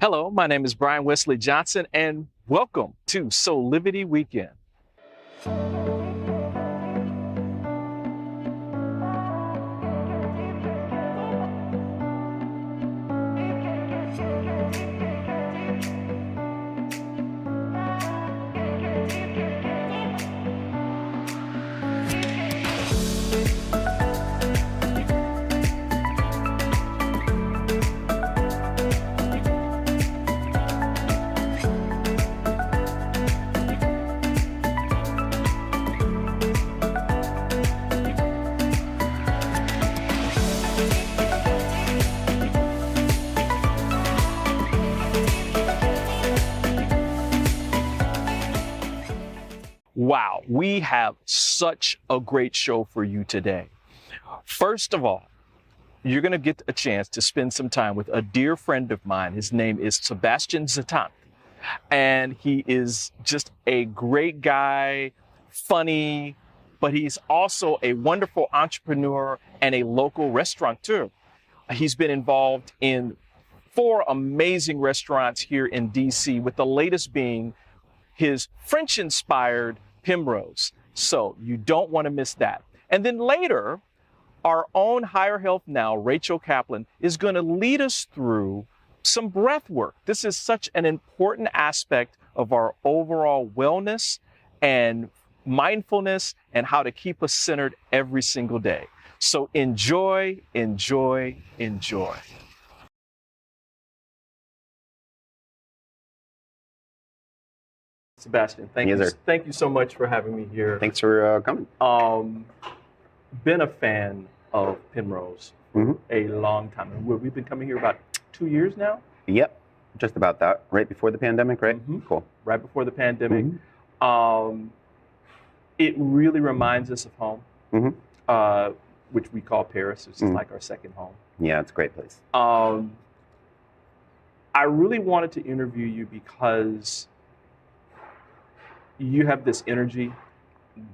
Hello, my name is Brian Wesley Johnson, and welcome to Soulivity Weekend. Wow, we have such a great show for you today. First of all, you're going to get a chance to spend some time with a dear friend of mine. His name is Sebastian Zutant, and he is just a great guy, funny, but he's also a wonderful entrepreneur and a local restaurateur. He's been involved in 4 amazing restaurants here in DC, with the latest being his French-inspired Primose. So you don't want to miss that. And then later, our own Higher Health Now, Rachel Kaplan, is going to lead us through some breath work. This is such an important aspect of our overall wellness and mindfulness and how to keep us centered every single day. So enjoy, enjoy, enjoy. Sebastian, thank you so much for having me here. Thanks for coming. Been a fan of Primose a long time. We've been coming here about 2 years now? Yep, just about that. Right before the pandemic, right? Cool. Right before the pandemic. It really reminds us of home, which we call Paris. It's just like our second home. Yeah, it's a great place. I really wanted to interview you because you have this energy,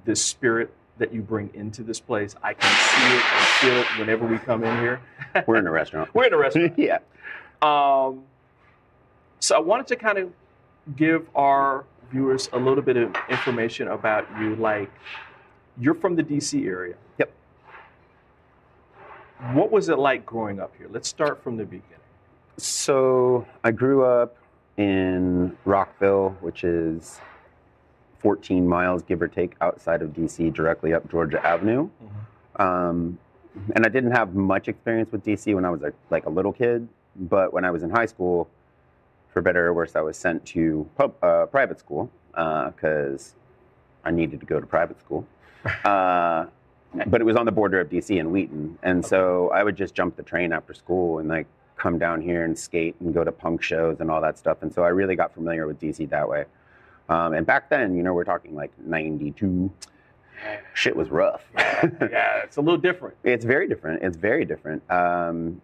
this spirit that you bring into this place. I can see it and feel it whenever we come in here. We're in a restaurant. We're in a restaurant. Yeah. So I wanted to kind of give our viewers a little bit of information about you. Like, you're from the DC area. Yep. What was it like growing up here? Let's start from the beginning. So I grew up in Rockville, which is 14 miles, give or take, outside of DC, directly up Georgia Avenue. And I didn't have much experience with DC when I was like a little kid, but when I was in high school, for better or worse, I was sent to private school because I needed to go to private school. But it was on the border of DC and Wheaton. And so I would just jump the train after school and like come down here and skate and go to punk shows and all that stuff. And so I really got familiar with DC that way. And back then, you know, we're talking like 92, shit was rough. Yeah, it's a little different. It's very different. It's very different. And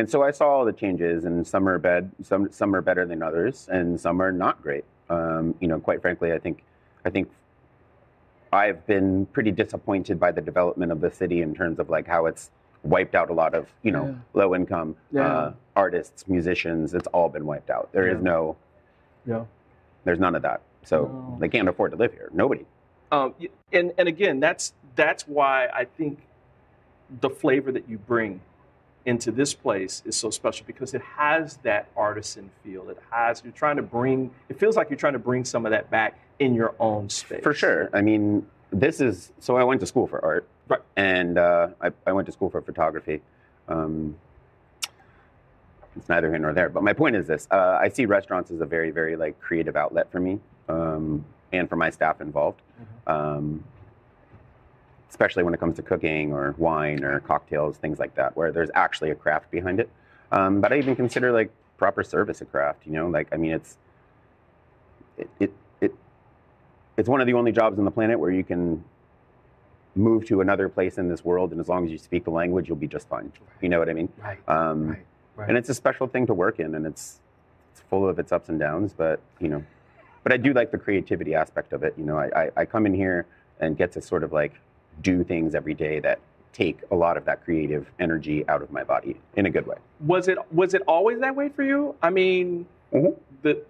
so I saw all the changes, and some are better than others, and some are not great. You know, quite frankly, I think I've been pretty disappointed by the development of the city in terms of like how it's wiped out a lot of, you know, low income artists, musicians. It's all been wiped out. There is no, there's none of that. So they can't afford to live here. Nobody. And again, that's why I think the flavor that you bring into this place is so special, because it has that artisan feel. It feels like you're trying to bring some of that back in your own space. For sure. I mean, so I went to school for art. Right. And I went to school for photography. It's neither here nor there. But my point is this. I see restaurants as a very, very like creative outlet for me and for my staff involved. Especially when it comes to cooking or wine or cocktails, things like that, where there's actually a craft behind it. But I even consider like proper service a craft, you know? Like, I mean, it's one of the only jobs on the planet where you can move to another place in this world, and as long as you speak the language, you'll be just fine. You know what I mean? Right. Right. And it's a special thing to work in, and it's full of its ups and downs, but, you know, but I do like the creativity aspect of it. You know, I come in here and get to sort of like do things every day that take a lot of that creative energy out of my body in a good way. Was it always that way for you? I mean,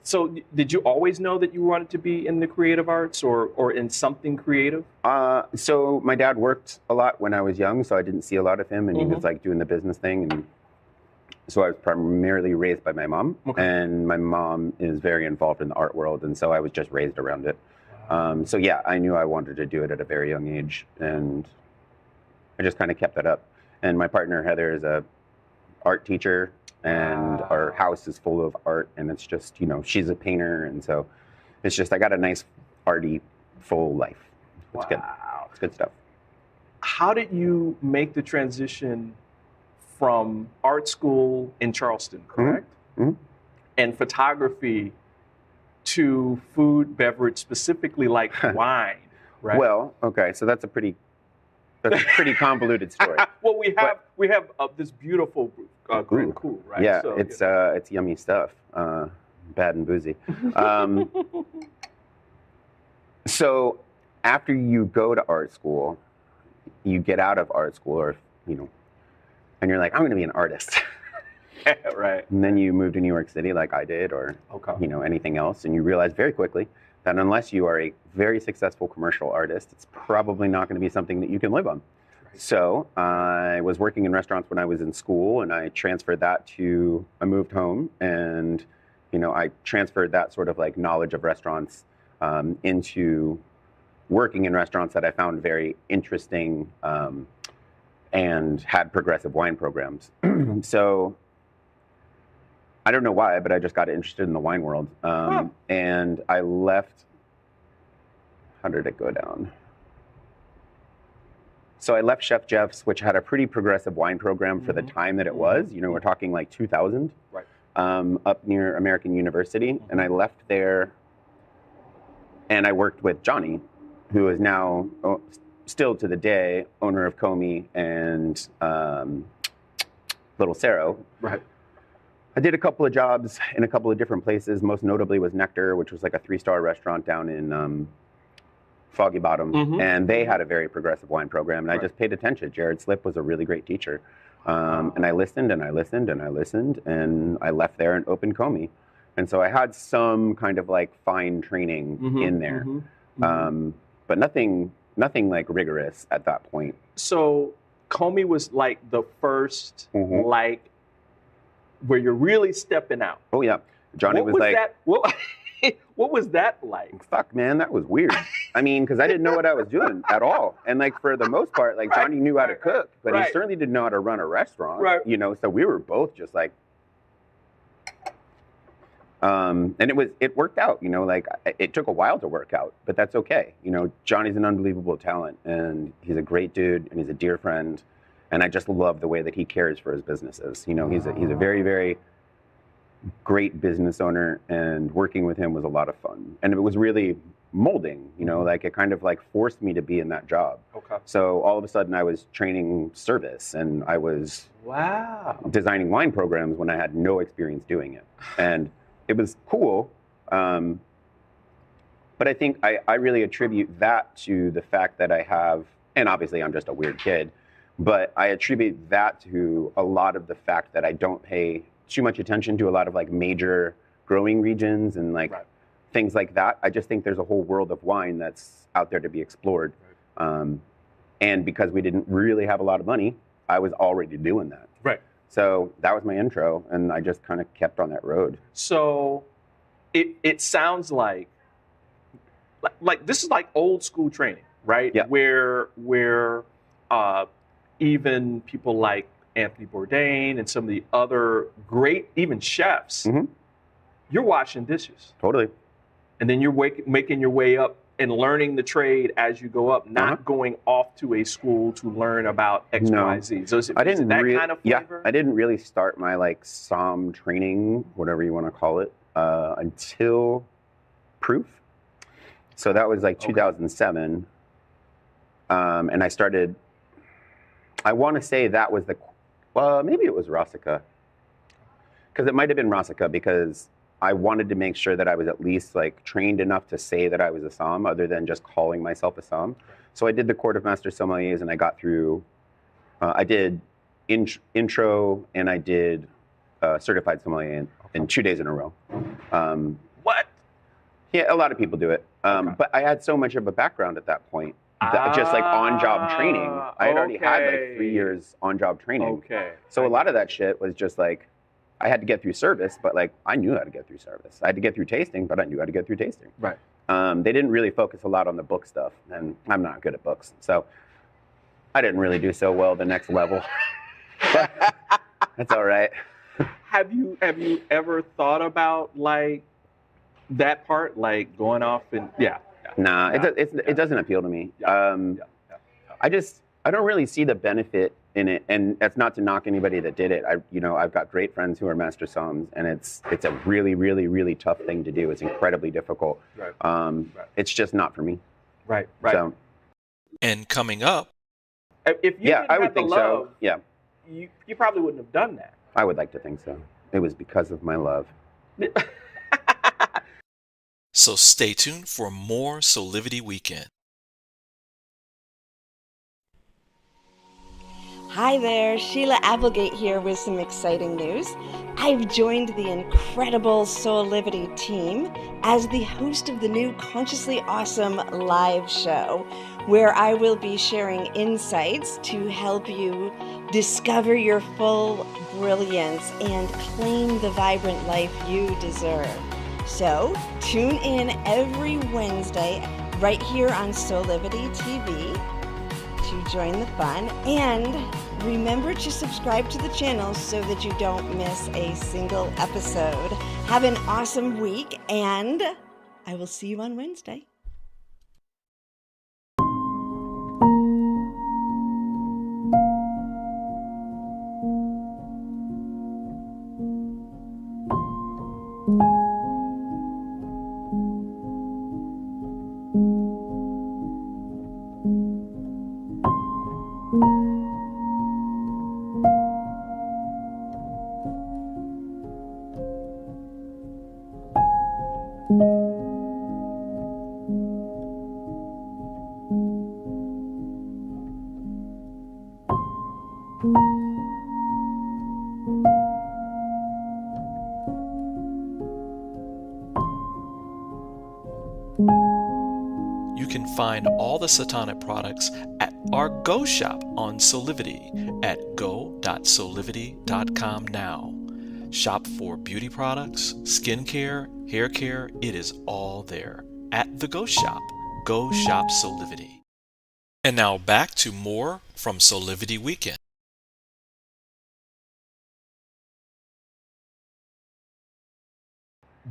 So did you always know that you wanted to be in the creative arts or in something creative? So my dad worked a lot when I was young, so I didn't see a lot of him, and he was like doing the business thing. And so I was primarily raised by my mom, and my mom is very involved in the art world, and so I was just raised around it. So yeah, I knew I wanted to do it at a very young age, and I just kind of kept that up. And my partner Heather is a art teacher, and our house is full of art, and it's just, you know, she's a painter, and so it's just, I got a nice arty full life. It's good. It's good stuff. How did you make the transition from art school in Charleston, correct? And photography to food, beverage, specifically like wine, right? Well, okay, so that's a pretty convoluted story. Well, we have this beautiful Grand Coup, right? Yeah, so, it's yummy stuff, bad and boozy. So after you go to art school, you get out of art school, or you know, and you're like, I'm going to be an artist. Right. And then you move to New York City, like I did, or you know, anything else, and you realize very quickly that unless you are a very successful commercial artist, it's probably not going to be something that you can live on. Right. So I was working in restaurants when I was in school, and I transferred that to, I moved home, and you know, I transferred that sort of like knowledge of restaurants into working in restaurants that I found very interesting and had progressive wine programs. So I don't know why, but I just got interested in the wine world. And I left, how did it go down? So I left Chef Geoff's, which had a pretty progressive wine program for the time that it was. You know, we're talking like 2000, right. Up near American University. And I left there and I worked with Johnny, who is now, still to the day, owner of Komi and Little Cerro. Right. I did a couple of jobs in a couple of different places. Most notably was Nectar, which was like a 3-star restaurant down in Foggy Bottom. And they had a very progressive wine program. And I just paid attention. Jared Slip was a really great teacher. And I listened and I listened and I listened. And I left there and opened Komi. And so I had some kind of like fine training in there. But nothing like rigorous at that point. So Komi was like the first like where you're really stepping out. Oh yeah, Johnny was like, what was that like? Fuck, man, that was weird. I mean, because I didn't know what I was doing at all, and like for the most part, like Johnny knew how to cook, but he certainly didn't know how to run a restaurant. Right. You know, so we were both just like, and it worked out. You know, like it took a while to work out, but that's okay. You know, Johnny's an unbelievable talent, and he's a great dude, and he's a dear friend. And I just love the way that he cares for his businesses. You know, he's a very, very great business owner, and working with him was a lot of fun. And it was really molding, you know, like it kind of like forced me to be in that job. Okay. So all of a sudden I was training service, and I was designing wine programs when I had no experience doing it. And it was cool. But I think I really attribute that to the fact that I have, and obviously I'm just a weird kid, but I attribute that to a lot of the fact that I don't pay too much attention to a lot of like major growing regions and like things like that. I just think there's a whole world of wine that's out there to be explored. And because we didn't really have a lot of money, I was already doing that. Right. So that was my intro, and I just kind of kept on that road. So it sounds like this is like old school training, right? Yeah. Where even people like Anthony Bourdain and some of the other great, even chefs, you're washing dishes. Totally. And then you're making your way up and learning the trade as you go up, not going off to a school to learn about X, Y, Z. So is it that kind of flavor? Yeah, I didn't really start my like somm training, whatever you want to call it, until Proof. So that was like 2007. And I started, I want to say that was maybe it was Rasika. Because it might have been Rasika, because I wanted to make sure that I was at least like trained enough to say that I was a somm, other than just calling myself a somm. So I did the Court of Master Sommeliers, and I got through, I did intro, and I did certified sommelier in 2 days in a row. What? Yeah, a lot of people do it. But I had so much of a background at that point. Just like on-job training. I had already had like 3 years on-job training. Okay. So a lot of that shit was just like, I had to get through service, but like I knew how to get through service. I had to get through tasting, but I knew how to get through tasting. Right. They didn't really focus a lot on the book stuff, and I'm not good at books. So I didn't really do so well the next level. But that's all right. Have you ever thought about like that part, like going off and It doesn't appeal to me. I don't really see the benefit in it, and that's not to knock anybody that did it. I've got great friends who are master somms, and it's a really, really, really tough thing to do. It's incredibly difficult. Right. It's just not for me. Right. So, And coming up, if you didn't I would have the think love, so. Yeah, you probably wouldn't have done that. I would like to think so. It was because of my love. so stay tuned for more Soulivity Weekend. Hi there, Sheila Applegate here with some exciting news. I've joined the incredible Soulivity team as the host of the new Consciously Awesome live show, where I will be sharing insights to help you discover your full brilliance and claim the vibrant life you deserve. So, tune in every Wednesday right here on Soulivity TV to join the fun, and remember to subscribe to the channel so that you don't miss a single episode. Have an awesome week, and I will see you on Wednesday. You can find all the Satanic products at our Go shop on Soulivity at go.soulivity.com now. Shop for beauty products, skincare, hair care. It is all there at the Go shop. Go shop Soulivity. And now back to more from Soulivity Weekend.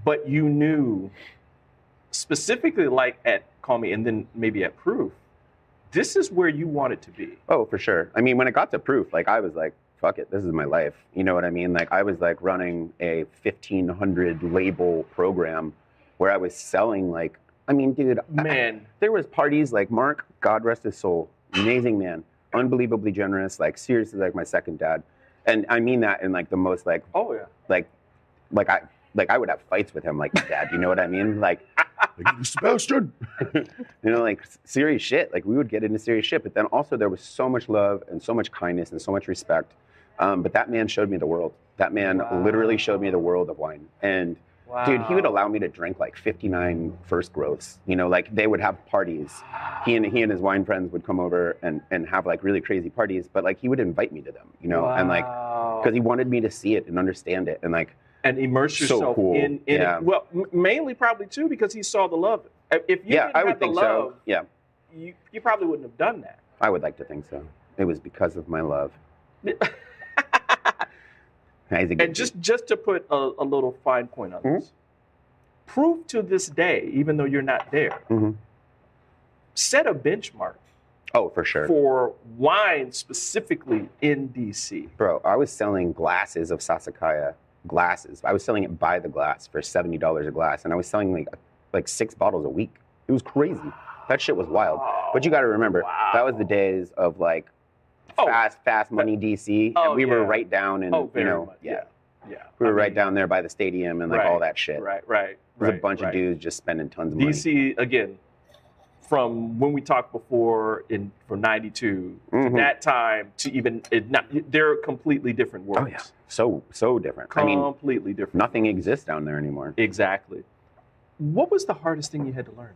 But you knew specifically, like at Komi and then maybe at Proof, this is where you wanted to be. Oh, for sure. I mean, when it got to Proof, like I was like, fuck it, this is my life. You know what I mean? Like I was like running a 1,500 label program where I was selling like, I mean, dude, man, there was parties like Mark, God rest his soul, amazing man, unbelievably generous, like seriously like my second dad. And I mean that in like the most like, oh yeah, like I would have fights with him like my dad, you know what I mean? Like Sebastian, you know, like serious shit. Like we would get into serious shit, but then also there was so much love and so much kindness and so much respect. But that man showed me the world. That man literally showed me the world of wine. And dude, he would allow me to drink like 59 first growths. You know, like they would have parties. He and his wine friends would come over and have like really crazy parties. But like he would invite me to them, you know, and like because he wanted me to see it and understand it and like. And immerse yourself in it. Well, mainly probably too because he saw the love. If you didn't have the love, you probably wouldn't have done that. I would like to think so. It was because of my love. And just to put a little fine point on this, Proof to this day, even though you're not there, set a benchmark. Oh, for sure. For wine specifically in DC. Bro, I was selling glasses of Sassicaia. Glasses. I was selling it by the glass for $70 a glass, and I was selling like 6 bottles a week. It was crazy. That shit was wild. But you got to remember, that was the days of like fast money DC, and we were right down in we were right down there by the stadium and like all that shit. Right. There was a bunch of dudes just spending tons of money. DC again, from when we talked before from 92 to that time to even, they're completely different worlds. Oh, yeah. So different. Completely different. Nothing exists down there anymore. Exactly. What was the hardest thing you had to learn?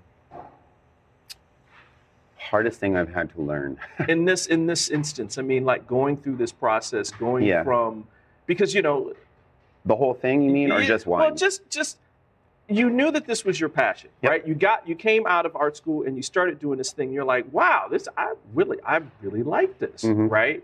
Hardest thing I've had to learn. in this instance, I mean, like going through this process, going from, because, you know. The whole thing, you mean, or just one? Well, just, you knew that this was your passion, right? You came out of art school and you started doing this thing. You're like, wow, I really like this, right?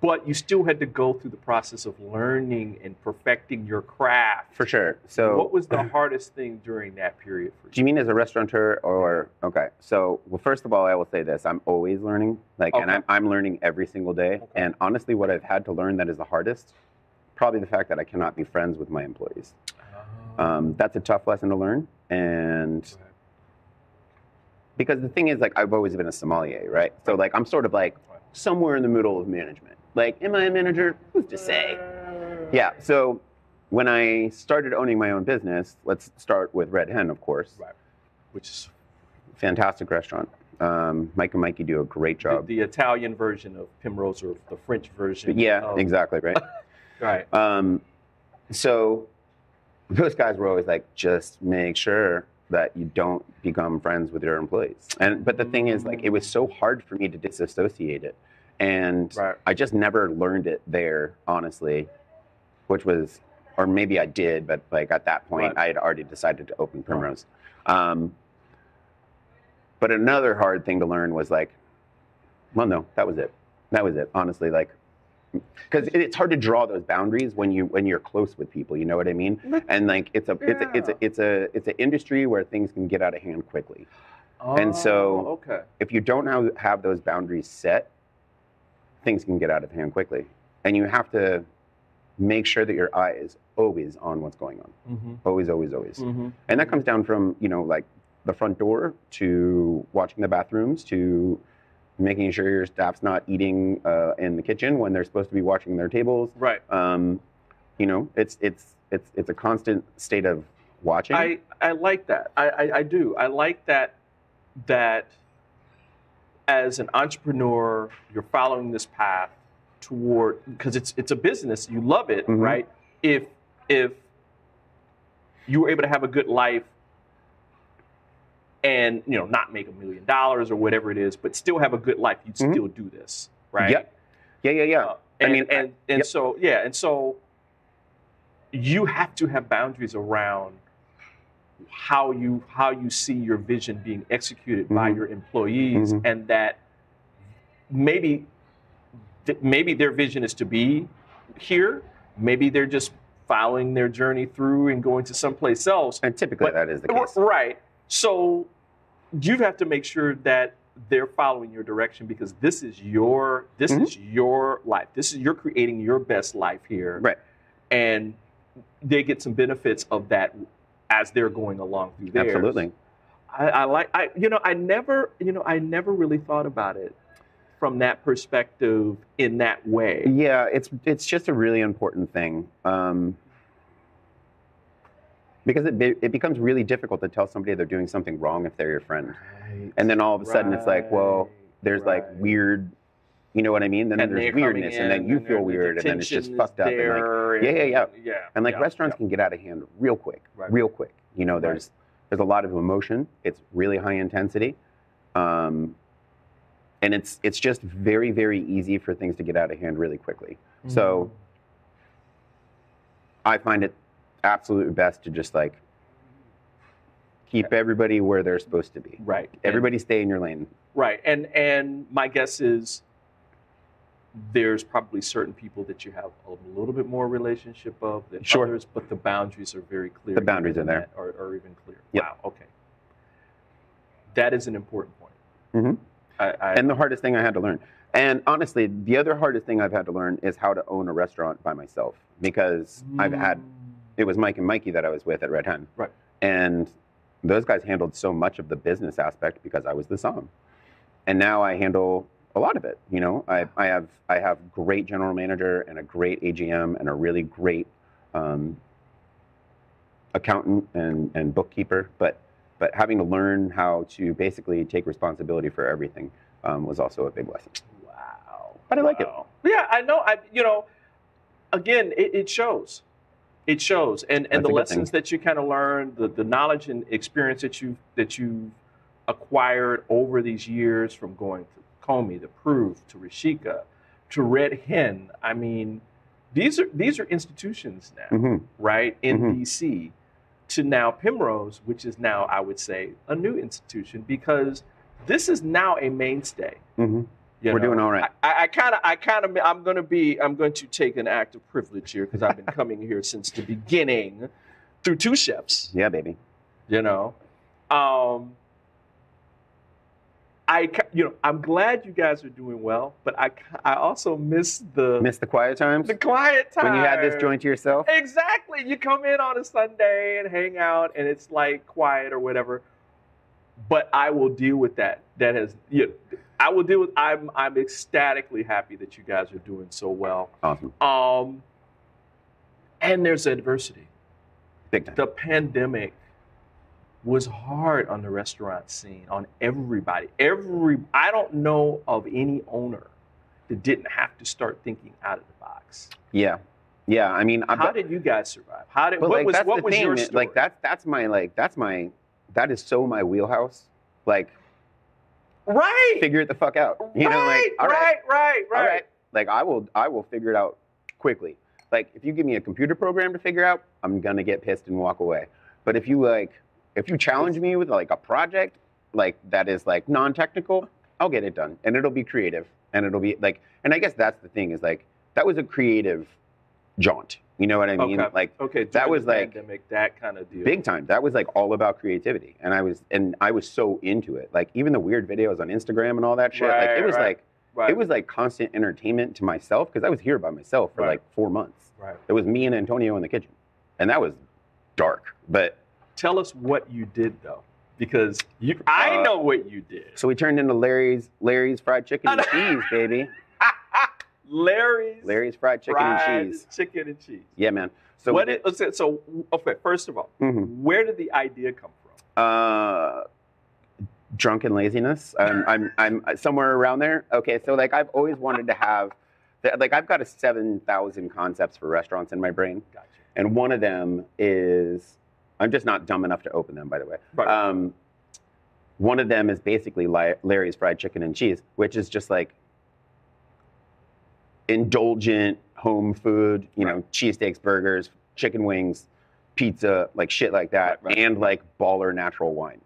But you still had to go through the process of learning and perfecting your craft. For sure. So what was the hardest thing during that period for you? Do you mean as a restaurateur or, okay. So, well, first of all, I will say this. I'm always learning, and I'm learning every single day. Okay. And honestly, what I've had to learn that is the hardest, probably the fact that I cannot be friends with my employees. That's a tough lesson to learn. And because the thing is, like, I've always been a sommelier, right? So, like, I'm sort of like somewhere in the middle of management. Like, am I a manager? Who's to say? Yeah, so when I started owning my own business, let's start with Red Hen, of course. Right. Which is a fantastic restaurant. Mike and Mikey do a great job. The Italian version of Primose, or the French version. Yeah, exactly, right? Right. So those guys were always like, just make sure that you don't become friends with your employees. But the thing is, like, it was so hard for me to disassociate it. And I just never learned it there, honestly, which was, or maybe I did, but like at that point, I had already decided to open Primrose. But another hard thing to learn was like, well, no, that was it. That was it, honestly, like, because it's hard to draw those boundaries when you're close with people, you know what I mean? And like it's an industry where things can get out of hand quickly. And so if you don't have those boundaries set, things can get out of hand quickly. And you have to make sure that your eye is always on what's going on. Always, always, always. And that comes down from, you know, like the front door to watching the bathrooms to making sure your staff's not eating in the kitchen when they're supposed to be washing their tables. Right. You know, it's a constant state of watching. I like that. I do. I like that as an entrepreneur, you're following this path toward, because it's a business, you love it, right? If you were able to have a good life and, you know, not make $1 million or whatever it is, but still have a good life, you'd still do this, right? Yeah. So you have to have boundaries around how you see your vision being executed by your employees, and that maybe their vision is to be here, maybe they're just following their journey through and going to someplace else. And typically that is the case. Right. So you have to make sure that they're following your direction, because this is your life. You're creating your best life here. Right. And they get some benefits of that as they're going along through theirs. Absolutely. I never really thought about it from that perspective in that way. Yeah, it's just a really important thing. Because it becomes really difficult to tell somebody they're doing something wrong if they're your friend. Right. And then all of a sudden it's like, well, there's like weird, you know what I mean? Then there's weirdness, and then you feel weird, and then it's just fucked up. And like, and like restaurants can get out of hand real quick, real quick. You know, there's a lot of emotion. It's really high intensity. And it's just very, very easy for things to get out of hand really quickly. So I find it absolutely best to just like keep everybody where they're supposed to be. Right. Everybody stay in your lane. Right. And my guess is there's probably certain people that you have a little bit more relationship of than others, but the boundaries are very clear. The boundaries are there. Are even clear. Yep. Wow. Okay. That is an important point. And the hardest thing I had to learn. And honestly, the other hardest thing I've had to learn is how to own a restaurant by myself, because it was Mike and Mikey that I was with at Red Hen. Right. And those guys handled so much of the business aspect because I was the somm. And now I handle a lot of it. You know, I have great general manager and a great AGM and a really great accountant and bookkeeper, but But having to learn how to basically take responsibility for everything was also a big lesson. Wow. But I like it. Yeah, I know. Again, it shows. It shows, and the lessons that you kind of learned, the knowledge and experience that you acquired over these years, from going to Komi, to Proof, to Rasika, to Red Hen. I mean, these are institutions now, right, in DC, to now Primose, which is now, I would say, a new institution, because this is now a mainstay. We're doing all right. I'm going to take an act of privilege here, because I've been coming here since the beginning through two chefs. Yeah, baby. I'm glad you guys are doing well, but I also miss the quiet times. The quiet time. When you had this joint to yourself. Exactly. You come in on a Sunday and hang out, and it's like quiet or whatever. But I will deal with that. I will deal with. I'm ecstatically happy that you guys are doing so well. Awesome. And there's adversity. Big time. The pandemic was hard on the restaurant scene, on everybody. I don't know of any owner that didn't have to start thinking out of the box. Yeah. I mean, how did you guys survive? What was your story? Like that is so my wheelhouse. Like, right. Figure it the fuck out. You know, like, all right. Like, I will figure it out quickly. Like, if you give me a computer program to figure out, I'm gonna get pissed and walk away. But if you challenge me with like a project like that is like non-technical, I'll get it done, and it'll be creative, and it'll be like, and I guess that's the thing, is like, that was a creative jaunt. You know what I mean? That was like pandemic, that kind of deal. Big time. That was like all about creativity, and I was so into it. Like, even the weird videos on Instagram and all that shit. It was like constant entertainment to myself, because I was here by myself for like 4 months. Right. It was me and Antonio in the kitchen, and that was dark. But tell us what you did, though, because I know what you did. So we turned into Larry's fried chicken and cheese, baby. Larry's fried chicken and cheese. Chicken and cheese. Yeah, man. So first of all, where did the idea come from? Drunken laziness. I'm somewhere around there. Okay, so like, I've always wanted to have, like, I've got 7,000 concepts for restaurants in my brain. Gotcha. And one of them is, I'm just not dumb enough to open them, by the way. Right. One of them is basically Larry's fried chicken and cheese, which is just like indulgent home food, you know, cheesesteaks, burgers, chicken wings, pizza, like shit like that, and like baller natural wine.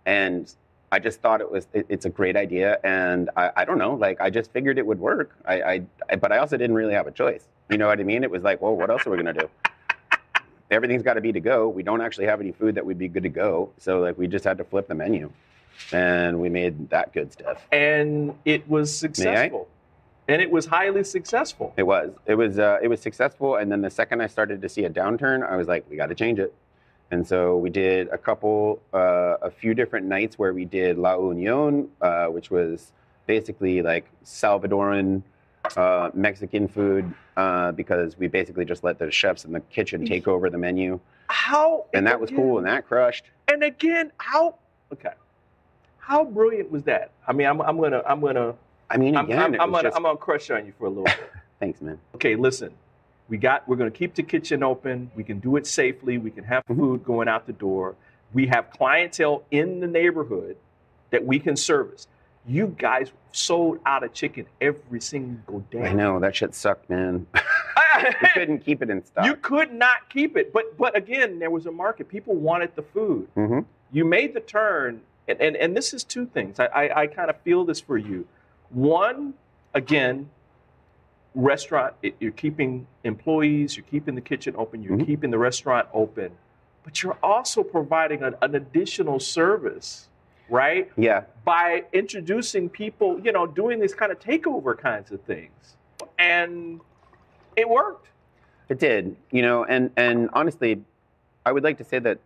And I just thought it's a great idea, and I don't know, like, I just figured it would work. But I also didn't really have a choice. You know what I mean? It was like, well, what else are we gonna do? Everything's got to be to go. We don't actually have any food that would be good to go, so like, we just had to flip the menu, and we made that good stuff. And it was successful. And it was highly successful. It was successful, and then the second I started to see a downturn, I was like, we got to change it. And so we did a few different nights where we did La Union, which was basically like Salvadoran Mexican food, because we basically just let the chefs in the kitchen take over the menu. And that was cool, and that crushed. And again, how brilliant was that? I mean, I'm gonna crush on you for a little bit. Thanks, man. Okay, listen. We're going to keep the kitchen open. We can do it safely. We can have food going out the door. We have clientele in the neighborhood that we can service. You guys sold out of chicken every single day. I know, that shit sucked, man. We couldn't keep it in stock. You could not keep it. But again, there was a market. People wanted the food. You made the turn, and this is two things. I kind of feel this for you. One, again, restaurant, you're keeping employees, you're keeping the kitchen open, you're keeping the restaurant open, but you're also providing an additional service, right? Yeah. By introducing people, you know, doing these kind of takeover kinds of things. And it worked. It did, you know, and honestly, I would like to say that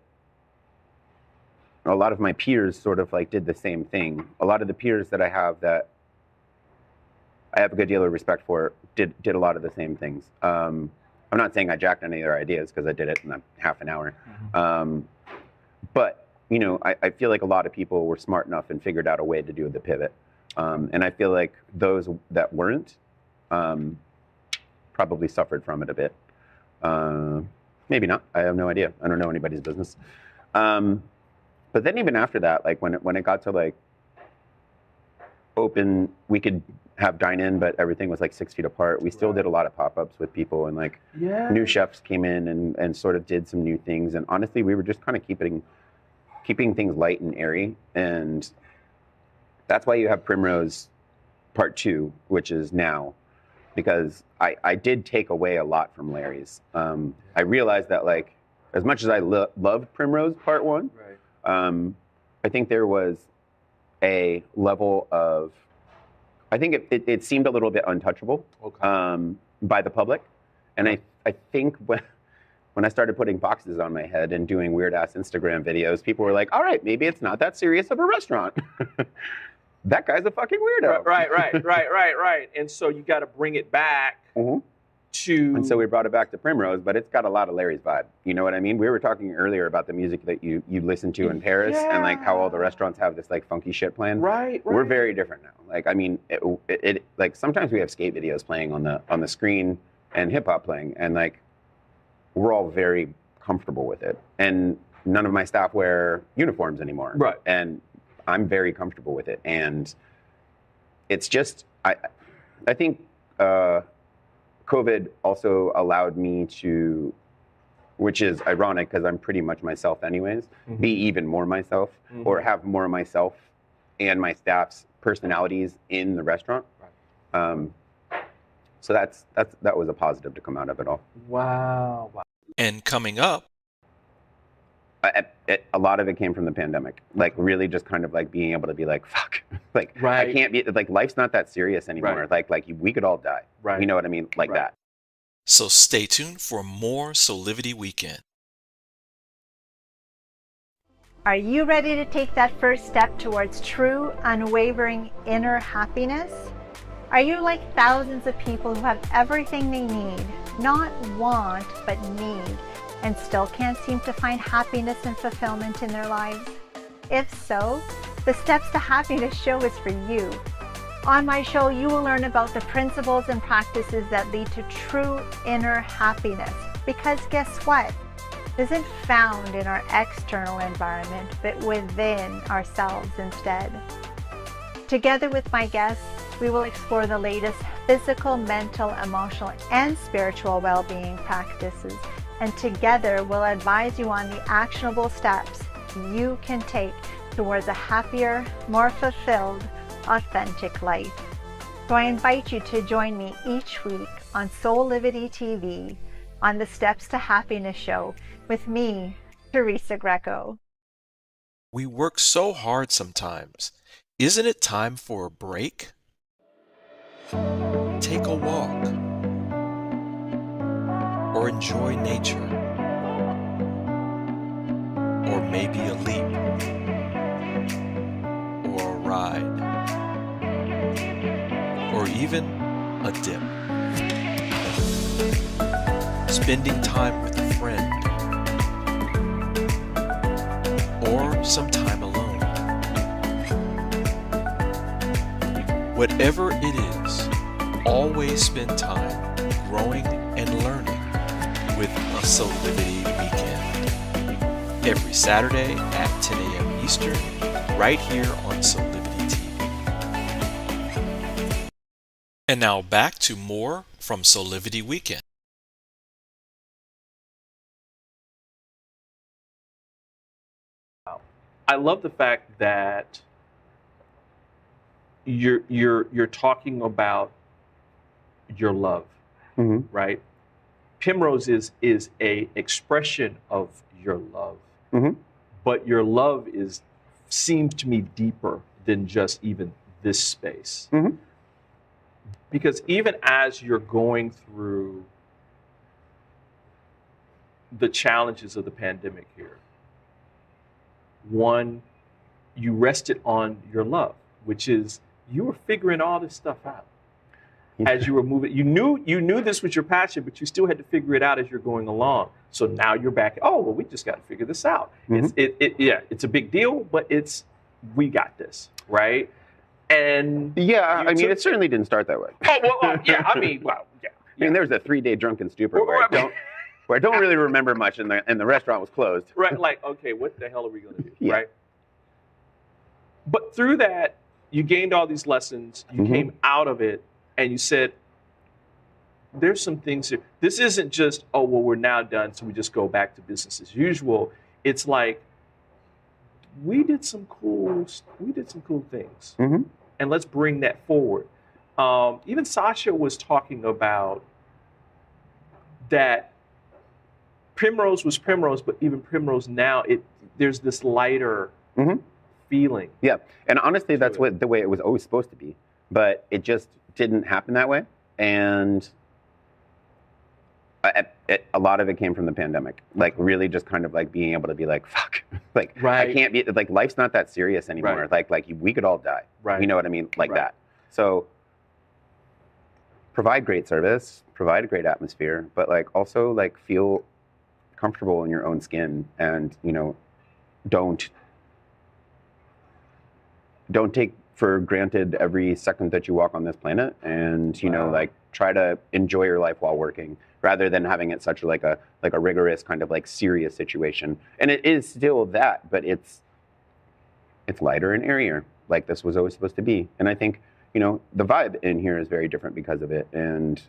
a lot of my peers sort of like did the same thing. A lot of the peers that I have that I have a good deal of respect for did a lot of the same things. I'm not saying I jacked any of their ideas, because I did it in half an hour. But you know, I feel like a lot of people were smart enough and figured out a way to do the pivot. And I feel like those that weren't probably suffered from it a bit. Maybe not. I have no idea. I don't know anybody's business. But then even after that, like when it got to like open, we could have dine-in, but everything was like 6 feet apart. We still did a lot of pop-ups with people, and like new chefs came in and sort of did some new things. And honestly, we were just kind of keeping things light and airy. And that's why you have Primrose Part 2, which is now, because I did take away a lot from Larry's. I realized that like, as much as I loved Primrose Part 1, I think there was a level of, I think it seemed a little bit untouchable by the public. And I think when I started putting boxes on my head and doing weird ass Instagram videos, people were like, all right, maybe it's not that serious of a restaurant. That guy's a fucking weirdo. Right. And so you got to bring it back to... And so we brought it back to Primrose, but it's got a lot of Larry's vibe. You know what I mean? We were talking earlier about the music that you listen to in Paris and like how all the restaurants have this like funky shit playing. Right. We're very different now. Like, I mean, it like sometimes we have skate videos playing on the screen and hip hop playing, and like we're all very comfortable with it. And none of my staff wear uniforms anymore. Right. And I'm very comfortable with it. And it's just, I think COVID also allowed me to, which is ironic because I'm pretty much myself anyways, be even more myself or have more of myself and my staff's personalities in the restaurant. So that was a positive to come out of it all. Wow. And coming up, a lot of it came from the pandemic, like really just kind of like being able to be like, fuck, like I can't be, like life's not that serious anymore. Like we could all die. You know what I mean? Like that. So stay tuned for more Soulivity Weekend. Are you ready to take that first step towards true, unwavering inner happiness? Are you like thousands of people who have everything they need, not want, but need, and still can't seem to find happiness and fulfillment in their lives? If so, the Steps to Happiness show is for you. On my show, you will learn about the principles and practices that lead to true inner happiness. Because guess what? It isn't found in our external environment, but within ourselves instead. Together with my guests, we will explore the latest physical, mental, emotional, and spiritual well-being practices. And together we'll advise you on the actionable steps you can take towards a happier, more fulfilled, authentic life. So I invite you to join me each week on Soulivity TV on the Steps to Happiness show with me, Teresa Greco. We work so hard sometimes. Isn't it time for a break? Take a walk. Or enjoy nature. Or maybe a leap. Or a ride. Or even a dip. Spending time with a friend. Or some time alone. Whatever it is, always spend time growing and learning with a Soulivity Weekend. Every Saturday at 10 a.m. Eastern, right here on Soulivity TV. And now back to more from Soulivity Weekend. I love the fact that you're talking about your love, right? Primrose is a expression of your love, but your love seems to me deeper than just even this space, because even as you're going through the challenges of the pandemic here, one, you rested on your love, which is you were figuring all this stuff out. as you were moving. You knew this was your passion, but you still had to figure it out as you're going along. So now you're back. Oh, well, we just got to figure this out. It's a big deal, but we got this, right? And yeah, I mean, it certainly didn't start that way. Oh, well, yeah. I mean, well, yeah. I mean, there was a 3-day drunken stupor where I don't really remember much, and the restaurant was closed. Right, like, okay, what the hell are we going to do, Yeah. right? But through that, you gained all these lessons. You came out of it, and you said, there's some things here. This isn't just, oh, well, we're now done, so we just go back to business as usual. It's like, we did some cool things, and let's bring that forward. Even Sasha was talking about that Primrose was Primrose, but even Primrose now, there's this lighter feeling. Yeah, and honestly, that's the way it was always supposed to be, but it just didn't happen that way, and a lot of it came from the pandemic. Like, really just kind of like being able to be like, fuck, like, right. I can't be, like, life's not that serious anymore. Right. Like we could all die. Right. You know what I mean? Like Right. that. So provide great service, provide a great atmosphere, but like also like feel comfortable in your own skin, and, you know, don't take for granted every second that you walk on this planet, and, you know, like, try to enjoy your life while working, rather than having it such like a rigorous kind of like serious situation. And it is still that, but it's lighter and airier, like this was always supposed to be. And I think, you know, the vibe in here is very different because of it, and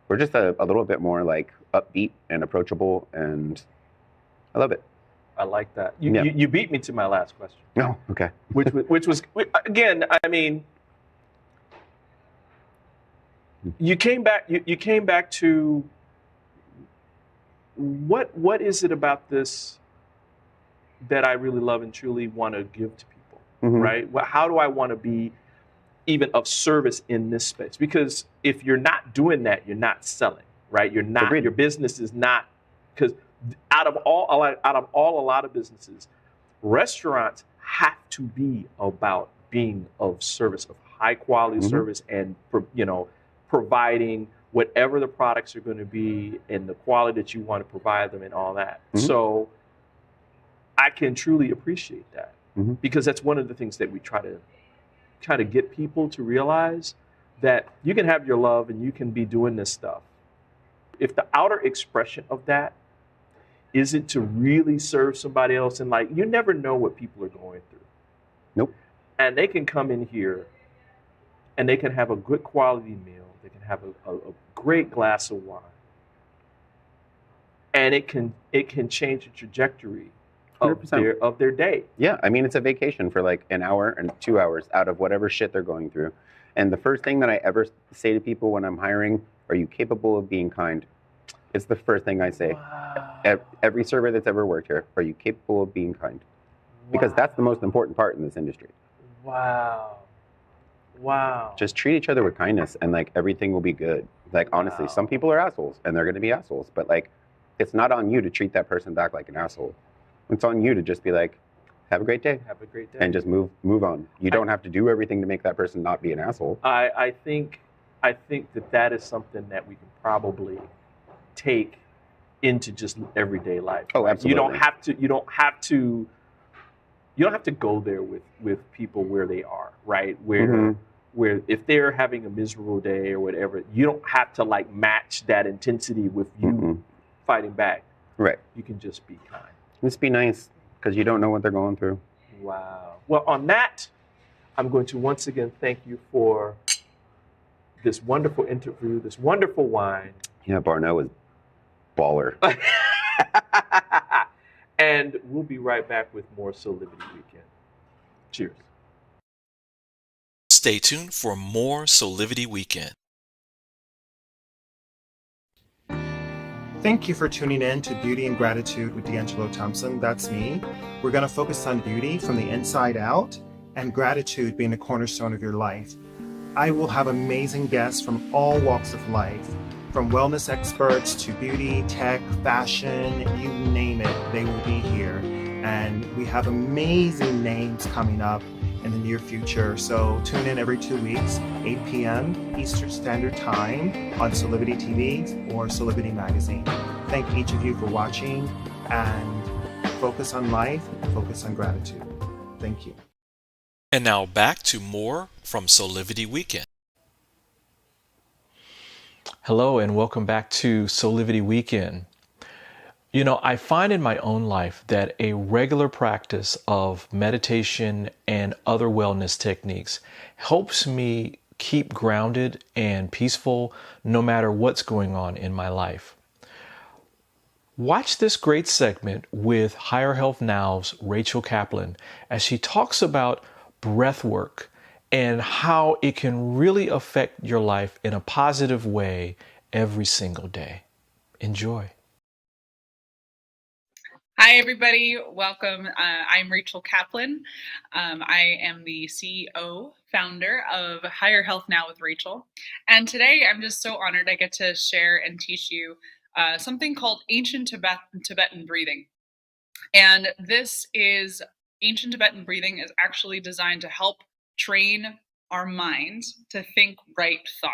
we're just a little bit more like upbeat and approachable, and I love it. I like that. You beat me to my last question. Oh, okay. which was again, I mean, you came back to what is it about this that I really love and truly want to give to people, right? How do I want to be even of service in this space? Because if you're not doing that, you're not selling, right? You're not. Agreed. Your business is not, because out of a lot of businesses, restaurants have to be about being of service, of high quality service, and, you know, providing whatever the products are going to be and the quality that you want to provide them and all that. So I can truly appreciate that, because that's one of the things that we try to get people to realize, that you can have your love and you can be doing this stuff. If the outer expression of that isn't to really serve somebody else, and like, you never know what people are going through. Nope. And they can come in here and they can have a good quality meal. They can have a great glass of wine. And it can change the trajectory of their day. Yeah, I mean, it's a vacation for like an hour and 2 hours out of whatever shit they're going through. And the first thing that I ever say to people when I'm hiring, are you capable of being kind? It's the first thing I say. Wow. Every server that's ever worked here, are you capable of being kind? Because that's the most important part in this industry. Wow. Just treat each other with kindness, and like everything will be good. Like, honestly, some people are assholes, and they're going to be assholes, but like, it's not on you to treat that person back like an asshole. It's on you to just be like, have a great day. Have a great day. And just move on. You don't have to do everything to make that person not be an asshole. I think that is something that we can probably take into just everyday life. Oh, absolutely. You don't have to go there with people where they are, right? Where if they're having a miserable day or whatever, you don't have to like match that intensity with you fighting back. Right. You can just be kind. Just be nice, because you don't know what they're going through. Wow. Well, on that, I'm going to once again thank you for this wonderful interview, this wonderful wine. Yeah, Barneau is baller. And we'll be right back with more Soulivity Weekend. Cheers. Stay tuned for more Soulivity Weekend. Thank you for tuning in to Beauty and Gratitude with D'Angelo Thompson. That's me. We're going to focus on beauty from the inside out, and gratitude being a cornerstone of your life. I will have amazing guests from all walks of life, from wellness experts to beauty, tech, fashion, you name it, they will be here. And we have amazing names coming up in the near future. So tune in every 2 weeks, 8 p.m. Eastern Standard Time on Soulivity TV or Soulivity Magazine. Thank each of you for watching, and focus on life, focus on gratitude. Thank you. And now back to more from Soulivity Weekend. Hello, and welcome back to Soulivity Weekend. You know, I find in my own life that a regular practice of meditation and other wellness techniques helps me keep grounded and peaceful no matter what's going on in my life. Watch this great segment with Higher Health Now's Rachel Kaplan as she talks about breath work and how it can really affect your life in a positive way every single day. Enjoy. Hi, everybody. Welcome. I'm Rachel Kaplan. I am the CEO, founder of Higher Health Now with Rachel. And today I'm just so honored I get to share and teach you something called ancient Tibetan breathing. And this is ancient Tibetan breathing is actually designed to help train our mind to think right thought.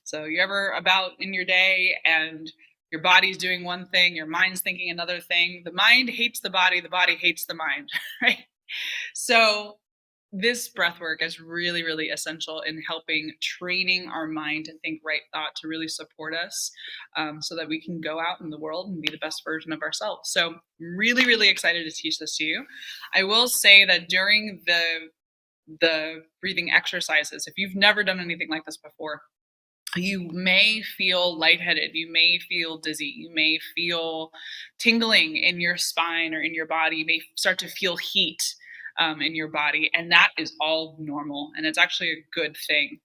So you're ever about in your day and your body's doing one thing, your mind's thinking another thing. The mind hates the body hates the mind, right? So this breath work is really, really essential in helping training our mind to think right thought, to really support us so that we can go out in the world and be the best version of ourselves. So I'm really, really excited to teach this to you. I will say that during the breathing exercises, if you've never done anything like this before, you may feel lightheaded, you may feel dizzy, you may feel tingling in your spine or in your body, you may start to feel heat in your body, and that is all normal, and it's actually a good thing,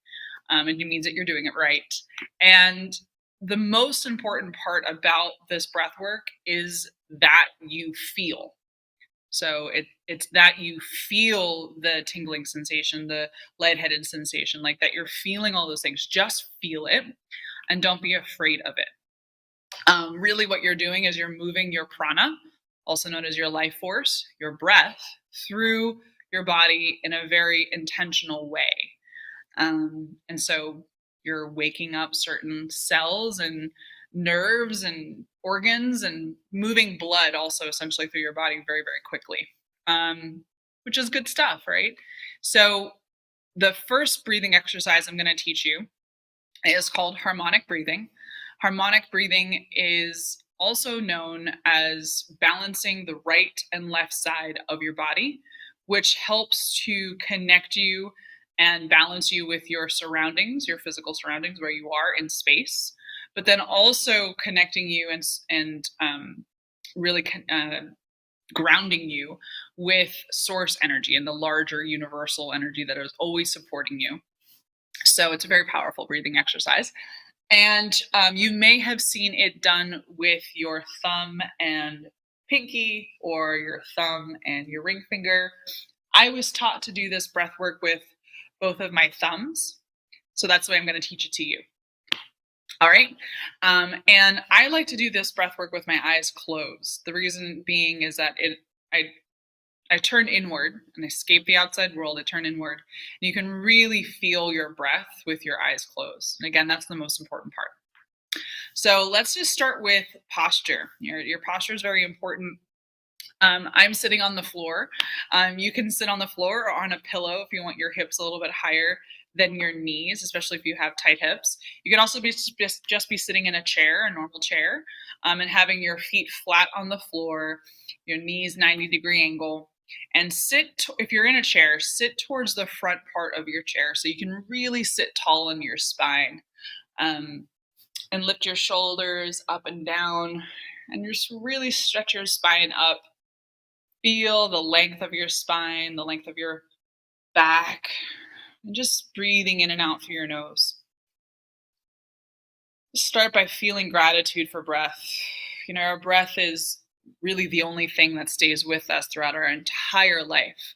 and it means that you're doing it right. And the most important part about this breath work is that you feel. So it's that you feel the tingling sensation, the lightheaded sensation, like that you're feeling all those things. Just feel it and don't be afraid of it. Really what you're doing is you're moving your prana, also known as your life force, your breath, through your body in a very intentional way. And so you're waking up certain cells and nerves and organs and moving blood also essentially through your body very, very quickly, which is good stuff, right? So the first breathing exercise I'm going to teach you is called harmonic breathing. Harmonic breathing is also known as balancing the right and left side of your body, which helps to connect you and balance you with your surroundings, your physical surroundings, where you are in space, but then also connecting you and really grounding you with source energy and the larger universal energy that is always supporting you. So it's a very powerful breathing exercise. And you may have seen it done with your thumb and pinky or your thumb and your ring finger. I was taught to do this breath work with both of my thumbs. So that's the way I'm going to teach it to you. All right. And I like to do this breath work with my eyes closed. The reason being is that I turn inward and escape the outside world. I turn inward. And you can really feel your breath with your eyes closed. And again, that's the most important part. So let's just start with posture. Your posture is very important. I'm sitting on the floor. You can sit on the floor or on a pillow if you want your hips a little bit higher than your knees, especially if you have tight hips. You can also be just be sitting in a chair, a normal chair, and having your feet flat on the floor, your knees 90-degree angle, and sit. If you're in a chair, sit towards the front part of your chair so you can really sit tall in your spine, and lift your shoulders up and down, and just really stretch your spine up. Feel the length of your spine, the length of your back, and just breathing in and out through your nose. Start by feeling gratitude for breath. Our breath is really the only thing that stays with us throughout our entire life,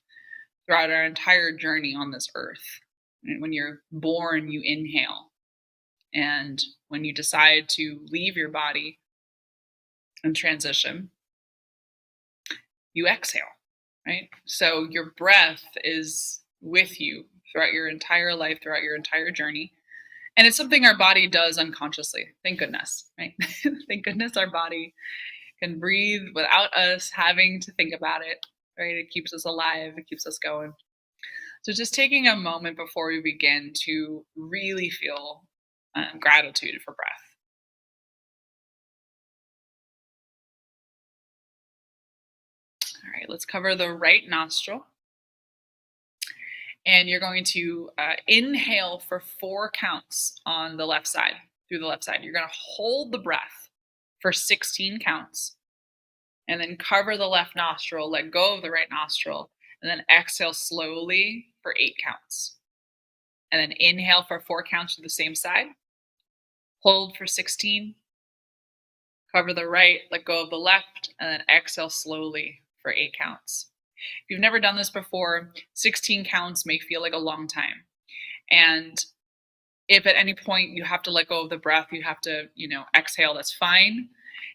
throughout our entire journey on this earth. And when you're born, you inhale. And when you decide to leave your body and transition, you exhale. right? So your breath is with you throughout your entire life, throughout your entire journey. And it's something our body does unconsciously. Thank goodness, right? Thank goodness our body can breathe without us having to think about it, right? It keeps us alive, it keeps us going. So just taking a moment before we begin to really feel gratitude for breath. All right, let's cover the right nostril. And you're going to inhale for 4 counts on the left side, through the left side. You're going to hold the breath for 16 counts, and then cover the left nostril, let go of the right nostril, and then exhale slowly for 8 counts. And then inhale for 4 counts to the same side, hold for 16, cover the right, let go of the left, and then exhale slowly for 8 counts. If you've never done this before, 16 counts may feel like a long time. And if at any point you have to let go of the breath, you have to, exhale, that's fine.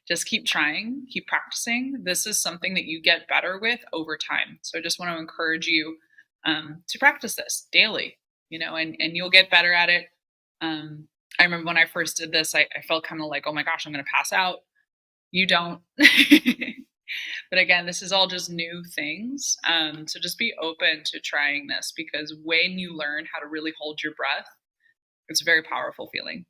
Just keep trying, keep practicing. This is something that you get better with over time. So I just want to encourage you to practice this daily, and you'll get better at it. I remember when I first did this, I felt kind of like, oh my gosh, I'm going to pass out. You don't. But again, this is all just new things. So just be open to trying this, because when you learn how to really hold your breath, it's a very powerful feeling.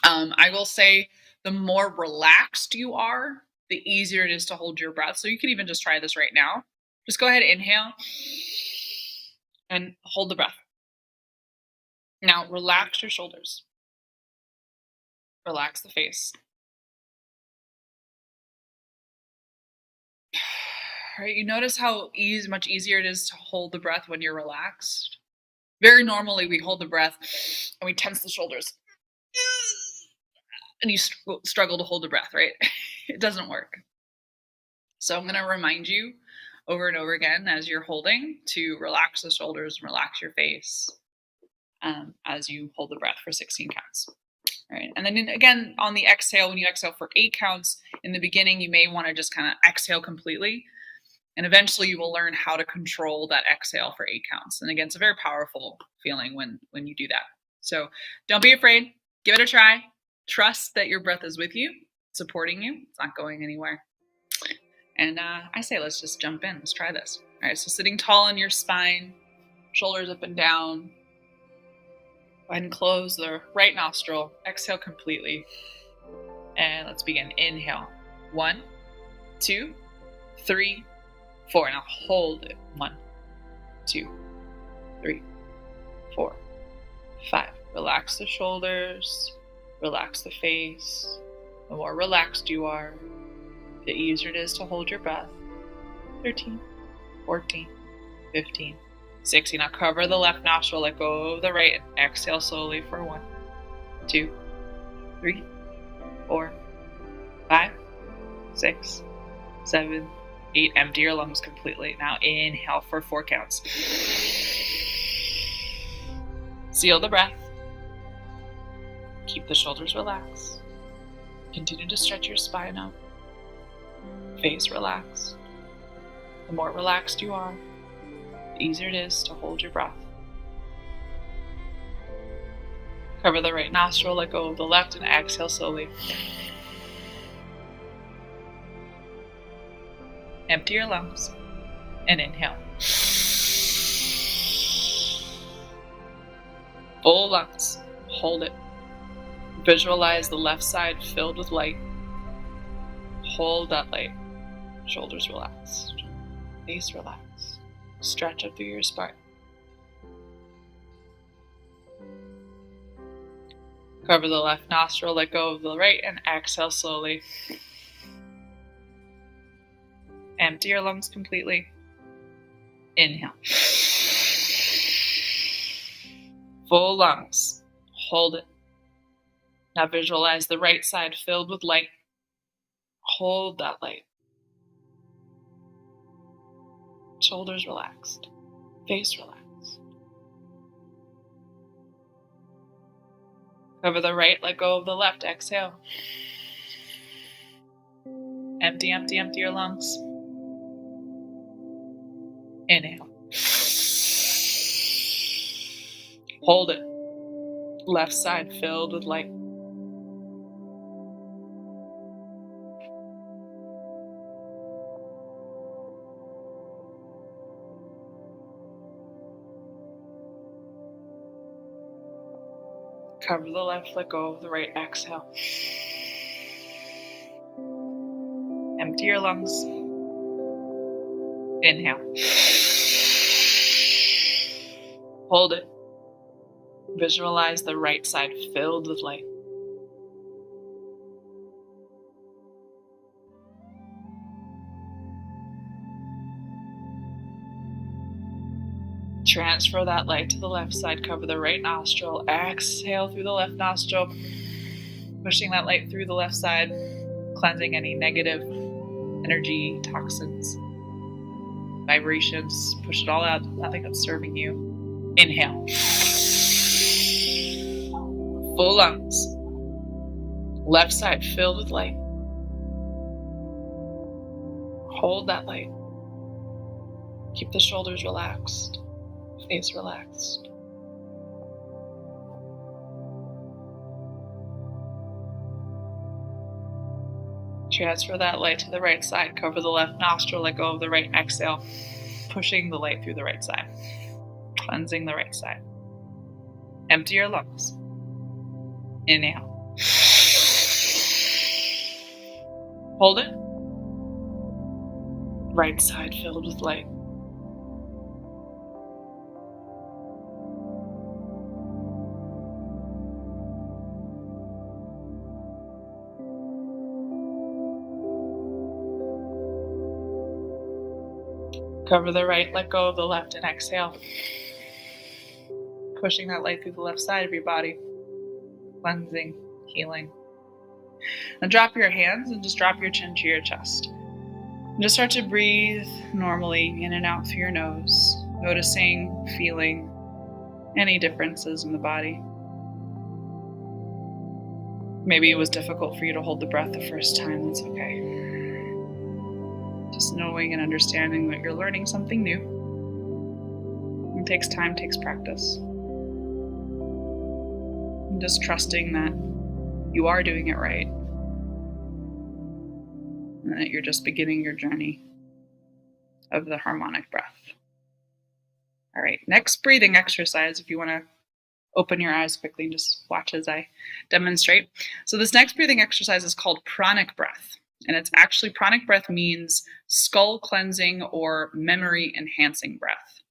I will say the more relaxed you are, the easier it is to hold your breath. So you can even just try this right now. Just go ahead, inhale, and hold the breath. Now relax your shoulders. Relax the face. All right, you notice how much easier it is to hold the breath when you're relaxed? Very normally we hold the breath and we tense the shoulders. And you struggle to hold the breath, right? It doesn't work. So I'm going to remind you over and over again as you're holding to relax the shoulders and relax your face as you hold the breath for 16 counts. All right. And then again, on the exhale, when you exhale for 8 counts, in the beginning, you may want to just kind of exhale completely. And eventually you will learn how to control that exhale for 8 counts. And again, it's a very powerful feeling when you do that. So don't be afraid. Give it a try. Trust that your breath is with you, supporting you. It's not going anywhere. And I say, let's just jump in. Let's try this. All right. So sitting tall in your spine, shoulders up and down. Go ahead and close the right nostril. Exhale completely. And let's begin. Inhale. 1, 2, 3, 4. Now hold it. 1, 2, 3, 4, 5. Relax the shoulders. Relax the face. The more relaxed you are, the easier it is to hold your breath. 13, 14, 15, 16. Now cover the left nostril, let go of the right, and exhale slowly for 1, 2, 3, 4, 5, 6, 7, 8. Empty your lungs completely. Now inhale for 4 counts. Seal the breath. Keep the shoulders relaxed. Continue to stretch your spine out. Face relaxed. The more relaxed you are, the easier it is to hold your breath. Cover the right nostril, let go of the left, and exhale slowly. Empty your lungs and inhale. Full lungs. Hold it. Visualize the left side filled with light. Hold that light. Shoulders relaxed. Face relaxed. Stretch up through your spine. Cover the left nostril, let go of the right, and exhale slowly. Empty your lungs completely. Inhale. Full lungs. Hold it. Now visualize the right side filled with light. Hold that light. Shoulders relaxed. Face relaxed. Cover the right, let go of the left. Exhale. Empty your lungs. Inhale. Hold it. Left side filled with light. Cover the left, let go of the right. Exhale. Empty your lungs. Inhale. Hold it. Visualize the right side filled with light. Transfer that light to the left side. Cover the right nostril. Exhale through the left nostril. Pushing that light through the left side. Cleansing any negative energy, toxins, vibrations. Push it all out. Nothing that's serving you. Inhale. Full lungs. Left side filled with light. Hold that light. Keep the shoulders relaxed. Face relaxed. Transfer that light to the right side. Cover the left nostril. Let go of the right. Exhale. Pushing the light through the right side. Cleansing the right side. Empty your lungs. Inhale. Hold it. Right side filled with light. Cover the right, let go of the left, and exhale. Pushing that light through the left side of your body. Cleansing, healing. Now drop your hands and just drop your chin to your chest. And just start to breathe normally in and out through your nose, noticing, feeling any differences in the body. Maybe it was difficult for you to hold the breath the first time. That's okay. Just knowing and understanding that you're learning something new. It takes time, takes practice. And just trusting that you are doing it right. And that you're just beginning your journey of the harmonic breath. All right, next breathing exercise, if you want to open your eyes quickly and just watch as I demonstrate. So this next breathing exercise is called pranic breath. And it's actually, pranic breath means skull cleansing or memory enhancing breath.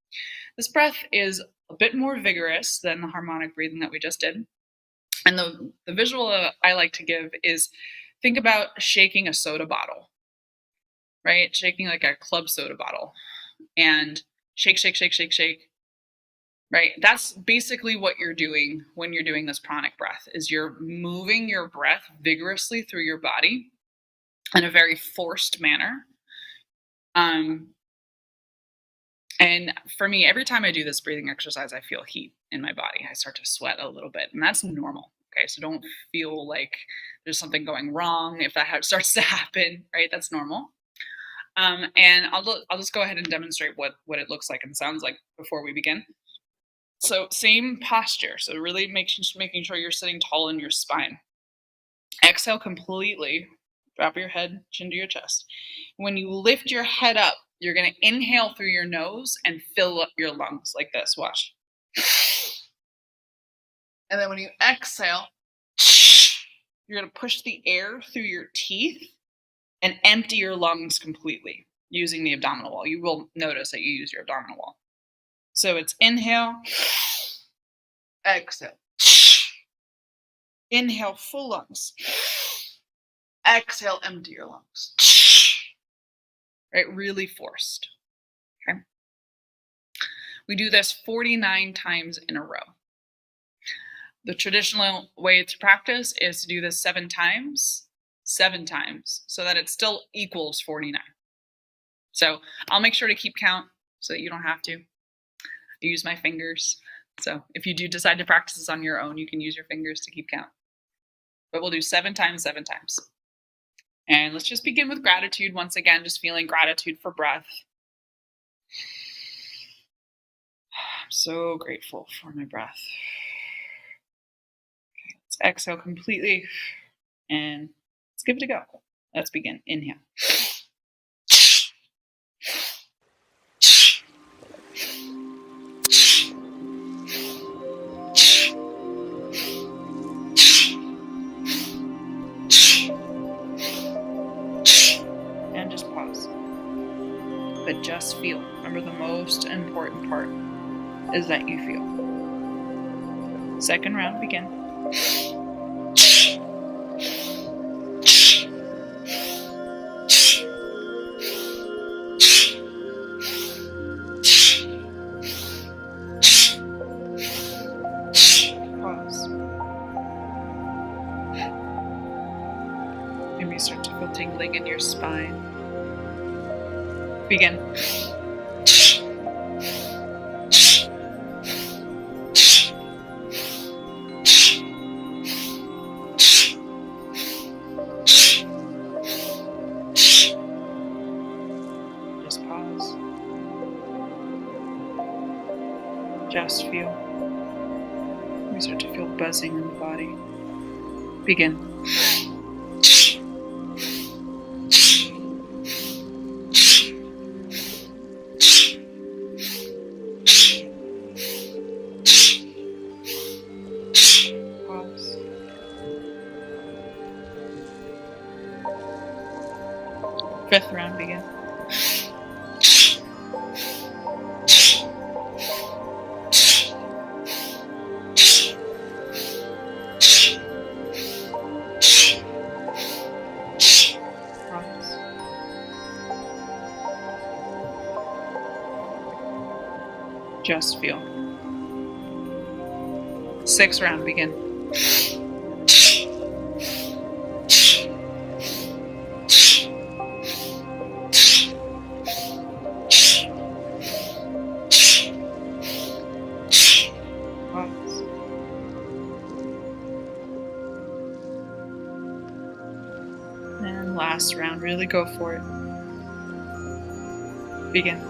This breath is a bit more vigorous than the harmonic breathing that we just did. And the visual I like to give is, think about shaking a soda bottle, right? Shaking like a club soda bottle and shake, shake, shake, shake, shake, right? That's basically what you're doing when you're doing this pranic breath, is you're moving your breath vigorously through your body in a very forced manner. And for me, every time I do this breathing exercise, I feel heat in my body. I start to sweat a little bit, and that's normal. Okay, so don't feel like there's something going wrong if that starts to happen, right? That's normal. And I'll just go ahead and demonstrate what it looks like and sounds like before we begin. So same posture. So really making sure you're sitting tall in your spine. Exhale completely. Drop your head, chin to your chest. When you lift your head up, you're going to inhale through your nose and fill up your lungs like this. Watch. And then when you exhale, you're going to push the air through your teeth and empty your lungs completely using the abdominal wall. You will notice that you use your abdominal wall. So it's inhale, exhale. Inhale, full lungs. Exhale, empty your lungs. Right, really forced. Okay. We do this 49 times in a row. The traditional way to practice is to do this 7 times, so that it still equals 49. So I'll make sure to keep count so that you don't have to. I use my fingers. So if you do decide to practice this on your own, you can use your fingers to keep count. But we'll do 7 times, 7 times. And let's just begin with gratitude once again, just feeling gratitude for breath. So grateful for my breath. Okay, let's exhale completely and let's give it a go. Let's begin. Inhale. And just pause. But just feel. Remember, the most important part is that you feel. Second round, begin. Pause. Maybe start to feel tingling in your spine. Begin. Just pause. Just feel. We start to feel buzzing in the body. Begin. Pause. Fifth round, begin. Pause. Just feel. Sixth round, begin. Pause. And last round, really go for it. Begin.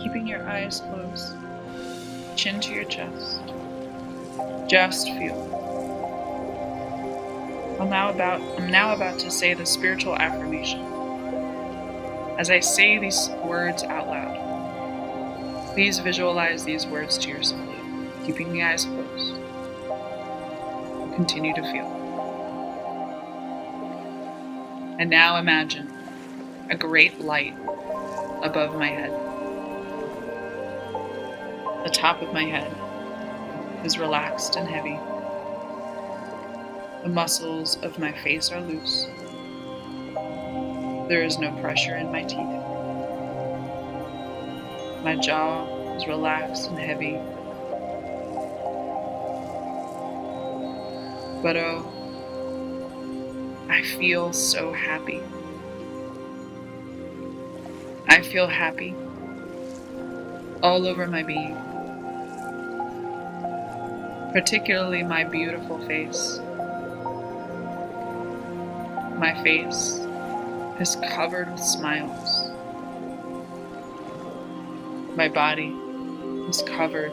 Keeping your eyes closed, chin to your chest. Just feel. I'm now about to say the spiritual affirmation. As I say these words out loud, please visualize these words to yourself, keeping the eyes closed. Continue to feel. And now imagine a great light above my head. The top of my head is relaxed and heavy. The muscles of my face are loose. There is no pressure in my teeth. My jaw is relaxed and heavy. But oh, I feel so happy. I feel happy all over my being, particularly my beautiful face. My face is covered with smiles. My body is covered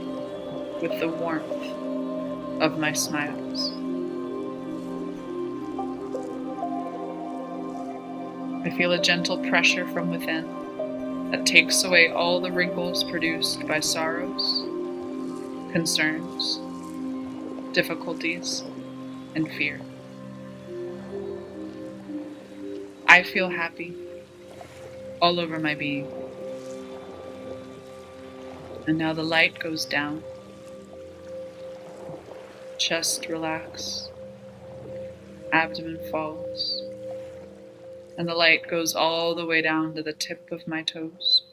with the warmth of my smiles. I feel a gentle pressure from within that takes away all the wrinkles produced by sorrows, concerns, difficulties, and fear. I feel happy all over my being. And now the light goes down. Chest relax. Abdomen falls. And the light goes all the way down to the tip of my toes.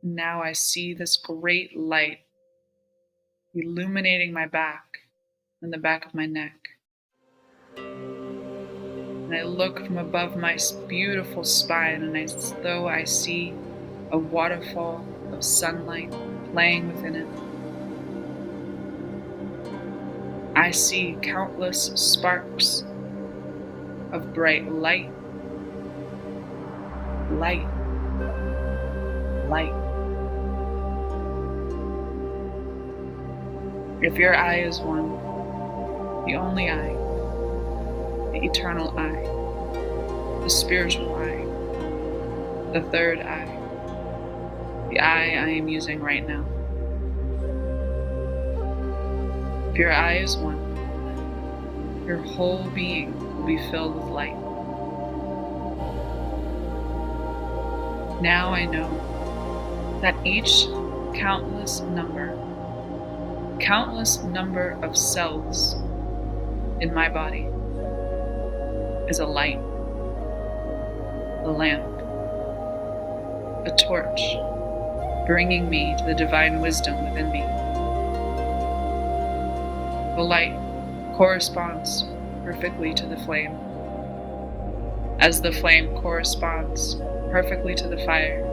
Now I see this great light illuminating my back and the back of my neck. And I look from above my beautiful spine, and as though I see a waterfall of sunlight laying within it. I see countless sparks of bright light, light, light. If your eye is one, the only eye, the eternal eye, the spiritual eye, the third eye, the eye I am using right now. If your eye is one, your whole being will be filled with light. Now I know that each countless number of cells in my body is a light, a lamp, a torch, bringing me to the divine wisdom within me. The light corresponds perfectly to the flame, as the flame corresponds perfectly to the fire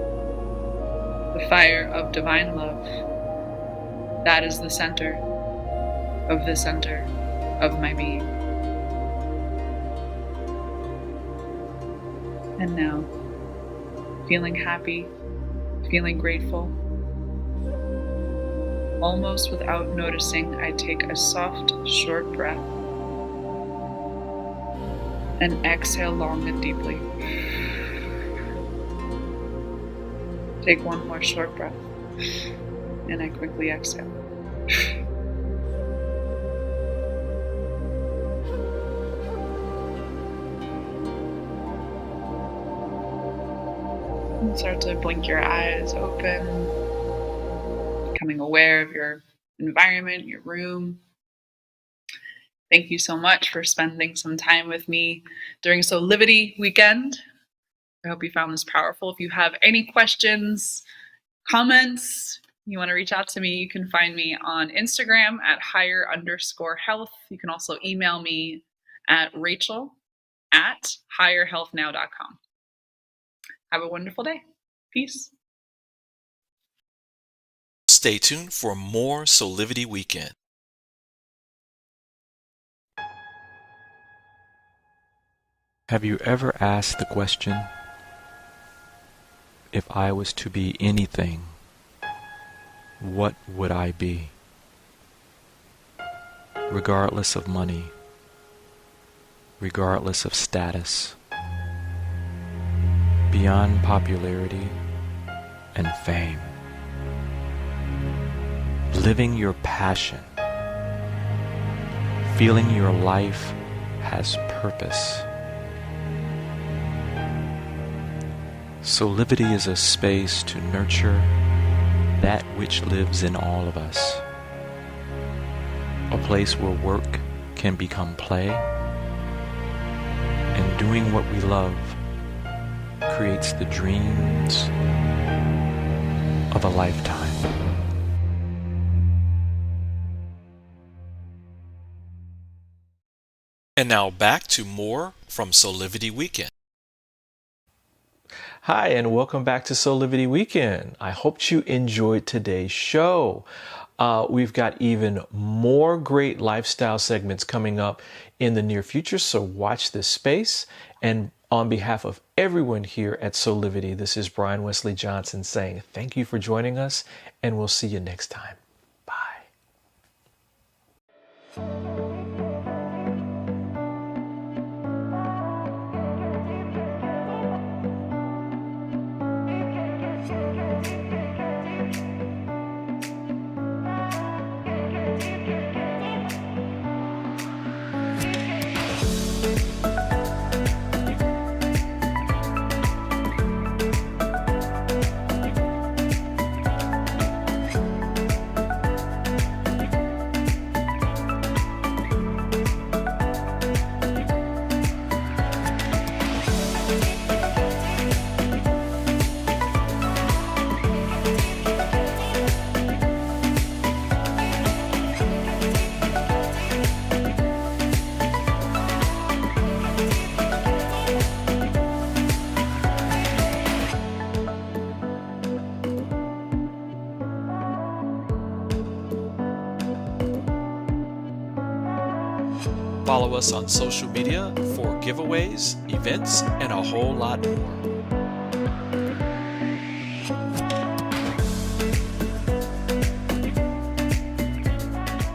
of divine love. That is the center of my being. And now, feeling happy, feeling grateful, almost without noticing, I take a soft, short breath and exhale long and deeply. Take one more short breath, and I quickly exhale. And start to blink your eyes open, becoming aware of your environment, your room. Thank you so much for spending some time with me during Soulivity weekend. I hope you found this powerful. If you have any questions, comments, you want to reach out to me, you can find me on Instagram at higher_health. You can also email me at rachel@higherhealthnow.com. Have a wonderful day. Peace. Stay tuned for more Soulivity Weekend. Have you ever asked the question, if I was to be anything, what would I be? Regardless of money, regardless of status, beyond popularity and fame. Living your passion, feeling your life has purpose. Soulivity is a space to nurture that which lives in all of us. A place where work can become play, and doing what we love creates the dreams of a lifetime. And now back to more from Soulivity Weekend. Hi, and welcome back to Soulivity Weekend. I hope you enjoyed today's show. We've got even more great lifestyle segments coming up in the near future, so watch this space. And on behalf of everyone here at Soulivity, this is Brian Wesley Johnson saying thank you for joining us, and we'll see you next time. Bye. Follow us on social media for giveaways, events, and a whole lot more.